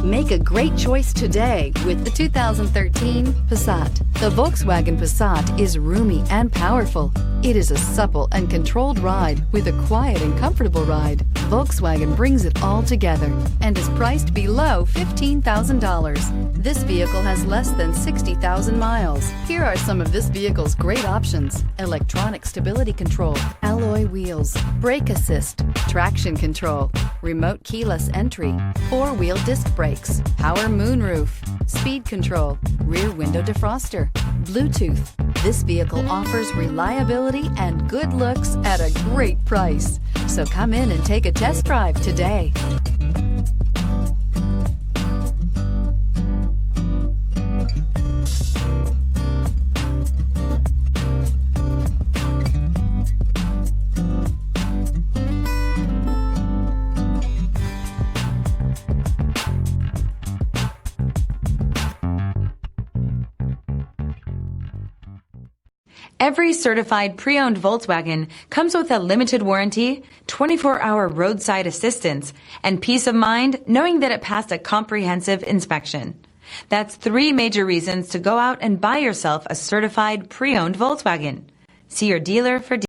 Make a great choice today with the 2013 Passat. The Volkswagen Passat is roomy and powerful. It is a supple and controlled ride with a quiet and comfortable ride. Volkswagen brings it all together and is priced below $15,000. This vehicle has less than 60,000 miles. Here are some of this vehicle's great options: electronic stability control, alloy wheels, brake assist, traction control, remote keyless entry, four-wheel disc brakes, power moonroof, speed control, rear window defroster, Bluetooth. This vehicle offers reliability and good looks at a great price. So come in and take a test drive today. Every certified pre-owned Volkswagen comes with a limited warranty, 24-hour roadside assistance, and peace of mind knowing that it passed a comprehensive inspection. That's 3 major reasons to go out and buy yourself a certified pre-owned Volkswagen. See your dealer for details.